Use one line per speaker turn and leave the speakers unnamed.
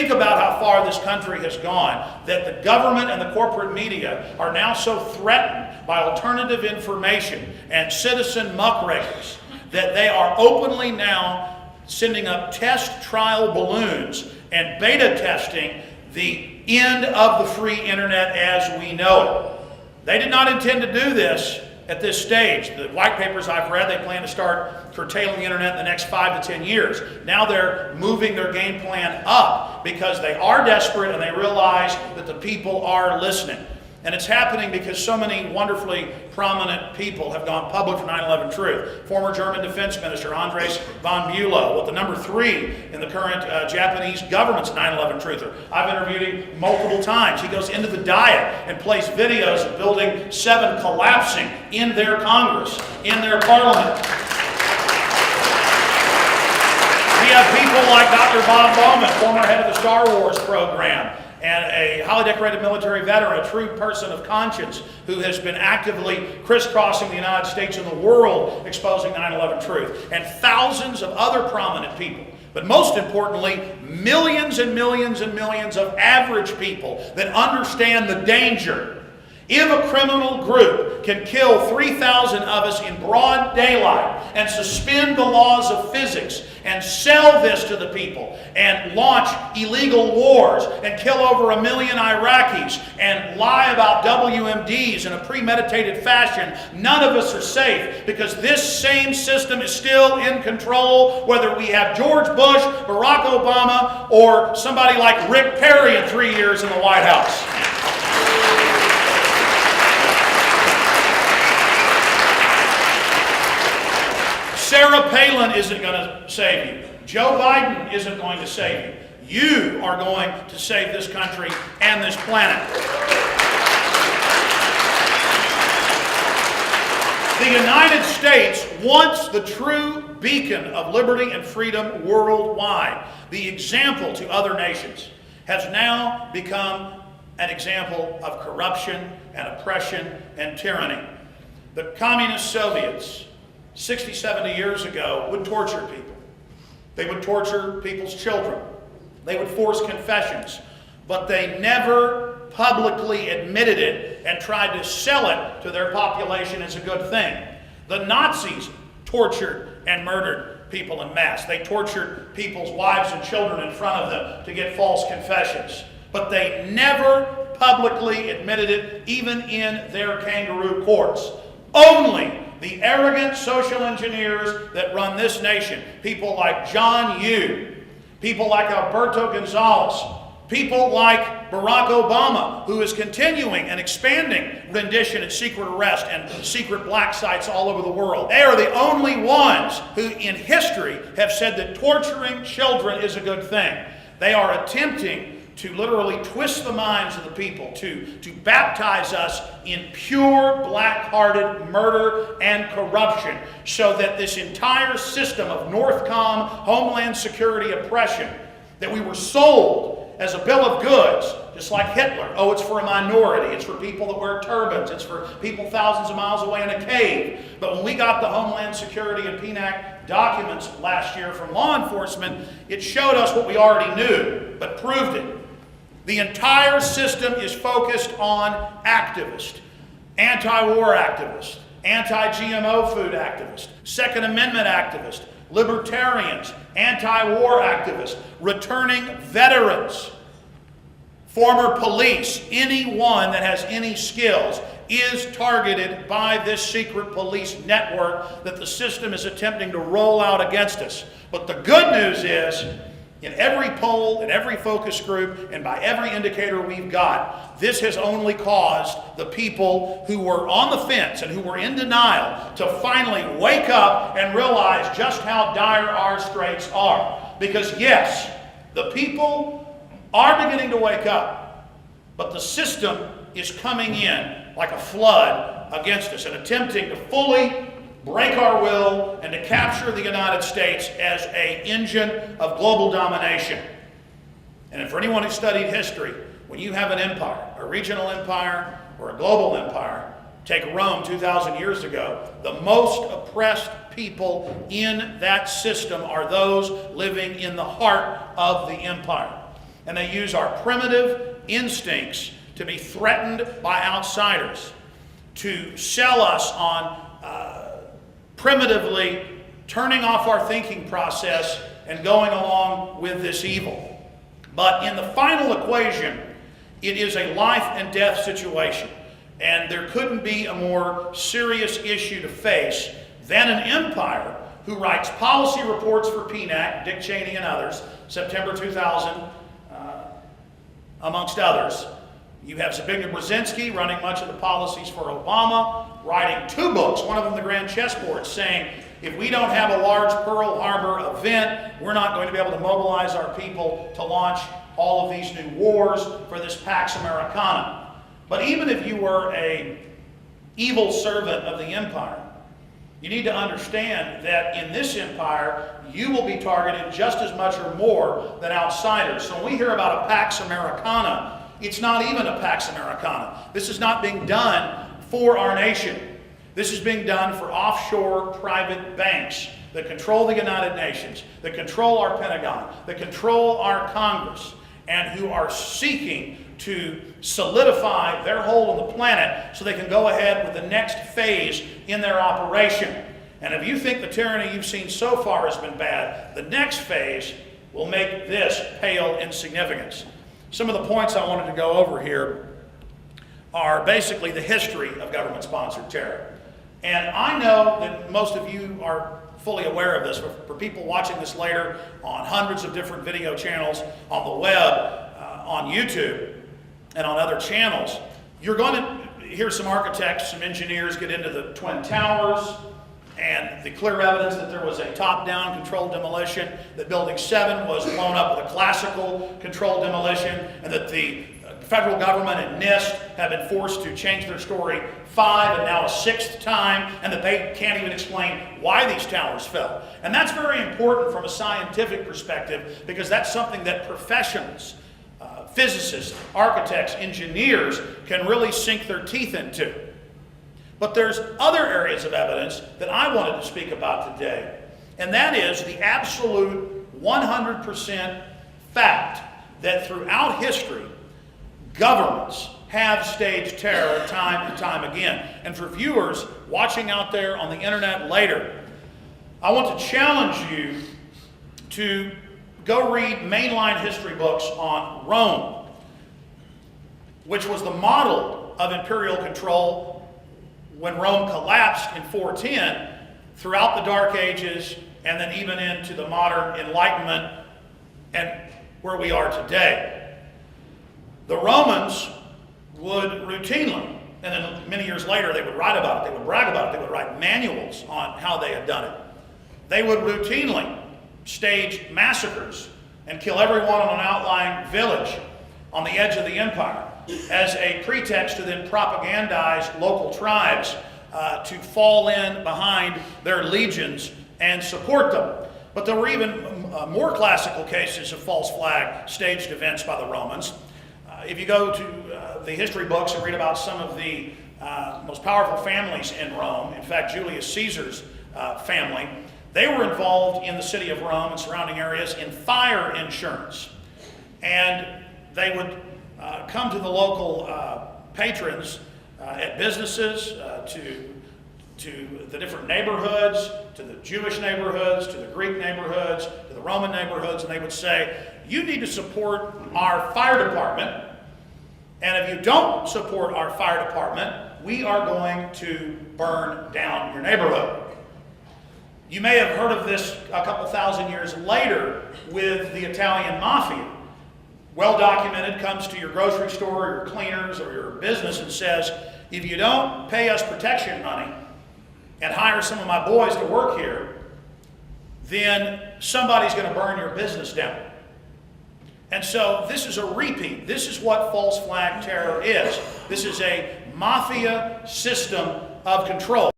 Think about how far this country has gone, that the government and the corporate media are now so threatened by alternative information and citizen muckrakers that they are openly now sending up test trial balloons and beta testing the end of the free internet as we know it. They did not intend to do this at this stage. The white papers I've read, they plan to start curtailing the internet in the next 5 to 10 years. Now they're moving their game plan up because they are desperate and they realize that the people are listening. And it's happening because so many wonderfully prominent people have gone public for 9/11 Truth. Former German Defense Minister Andres von Bülow, with the number 3 in the current Japanese government's 9/11 Truther. I've interviewed him multiple times. He goes into the Diet and plays videos of Building 7 collapsing in their Congress, in their parliament. We have people like Dr. Bob Bowman, former head of the Star Wars program, and a highly decorated military veteran, a true person of conscience, who has been actively crisscrossing the United States and the world exposing 9/11 Truth, and thousands of other prominent people. But most importantly, millions and millions and millions of average people that understand the danger. If a criminal group can kill 3,000 of us in broad daylight and suspend the laws of physics and sell this to the people and launch illegal wars and kill over 1 million Iraqis and lie about WMDs in a premeditated fashion, none of us are safe, because this same system is still in control, whether we have George Bush, Barack Obama, or somebody like Rick Perry in 3 years in the White House. Sarah Palin isn't going to save you. Joe Biden isn't going to save you. You are going to save this country and this planet. The United States, once the true beacon of liberty and freedom worldwide, the example to other nations, has now become an example of corruption and oppression and tyranny. The communist Soviets, 60, 70 years ago, would torture people. They would torture people's children. They would force confessions. But they never publicly admitted it and tried to sell it to their population as a good thing. The Nazis tortured and murdered people en masse. They tortured people's wives and children in front of them to get false confessions. But they never publicly admitted it, even in their kangaroo courts. Only the arrogant social engineers that run this nation, people like John Yoo, people like Alberto Gonzales, people like Barack Obama, who is continuing and expanding rendition and secret arrest and secret black sites all over the world. They are the only ones who in history have said that torturing children is a good thing. They are attempting to literally twist the minds of the people, to baptize us in pure black-hearted murder and corruption, so that this entire system of Northcom, Homeland Security oppression, that we were sold as a bill of goods, just like Hitler. Oh, it's for a minority. It's for people that wear turbans. It's for people thousands of miles away in a cave. But when we got the Homeland Security and PNAC documents last year from law enforcement, it showed us what we already knew, but proved it. The entire system is focused on activists, anti-war activists, anti-GMO food activists, Second Amendment activists, libertarians, anti-war activists, returning veterans, former police, anyone that has any skills is targeted by this secret police network that the system is attempting to roll out against us. But the good news is, in every poll, in every focus group, and by every indicator we've got, this has only caused the people who were on the fence and who were in denial to finally wake up and realize just how dire our straits are. Because yes, the people are beginning to wake up, but the system is coming in like a flood against us and attempting to fully break our will and to capture the United States as an engine of global domination. And for anyone who studied history, when you have an empire, a regional empire or a global empire, take Rome 2,000 years ago, the most oppressed people in that system are those living in the heart of the empire. And they use our primitive instincts to be threatened by outsiders, to sell us on primitively turning off our thinking process and going along with this evil. But in the final equation, it is a life and death situation. And there couldn't be a more serious issue to face than an empire who writes policy reports for PNAC, Dick Cheney and others, September 2000, amongst others. You have Zbigniew Brzezinski running much of the policies for Obama, writing 2 books, one of them The Grand Chessboard, saying, if we don't have a large Pearl Harbor event, we're not going to be able to mobilize our people to launch all of these new wars for this Pax Americana. But even if you were an evil servant of the empire, you need to understand that in this empire, you will be targeted just as much or more than outsiders. So when we hear about a Pax Americana, it's not even a Pax Americana. This is not being done for our nation. This is being done for offshore private banks that control the United Nations, that control our Pentagon, that control our Congress, and who are seeking to solidify their hold on the planet so they can go ahead with the next phase in their operation. And if you think the tyranny you've seen so far has been bad, the next phase will make this pale in significance. Some of the points I wanted to go over here are basically the history of government-sponsored terror. And I know that most of you are fully aware of this. For people watching this later on hundreds of different video channels, on the web, on YouTube, and on other channels, you're going to hear some architects, some engineers get into the Twin Towers, and the clear evidence that there was a top-down controlled demolition, that Building 7 was blown up with a classical controlled demolition, and that the federal government and NIST have been forced to change their story 5 and now a 6th time, and that they can't even explain why these towers fell. And that's very important from a scientific perspective, because that's something that professionals, physicists, architects, engineers can really sink their teeth into. But there's other areas of evidence that I wanted to speak about today, and that is the absolute 100% fact that throughout history, governments have staged terror time and time again. And for viewers watching out there on the internet later, I want to challenge you to go read mainline history books on Rome, which was the model of imperial control when Rome collapsed in 410, throughout the Dark Ages, and then even into the modern Enlightenment and where we are today. The Romans would routinely, and then many years later they would write about it, they would brag about it, they would write manuals on how they had done it. They would routinely stage massacres and kill everyone on an outlying village on the edge of the empire as a pretext to then propagandize local tribes to fall in behind their legions and support them. But there were even more classical cases of false flag staged events by the Romans. If you go to the history books and read about some of the most powerful families in Rome, in fact Julius Caesar's family, they were involved in the city of Rome and surrounding areas in fire insurance. And they would come to the local patrons at businesses, to the different neighborhoods, to the Jewish neighborhoods, to the Greek neighborhoods, to the Roman neighborhoods, and they would say, you need to support our fire department, and if you don't support our fire department, we are going to burn down your neighborhood. You may have heard of this a couple thousand years later with the Italian mafia. Well documented, comes to your grocery store, your cleaners, or your business and says, if you don't pay us protection money and hire some of my boys to work here, then somebody's going to burn your business down. And so this is a repeat. This is what false flag terror is. This is a mafia system of control.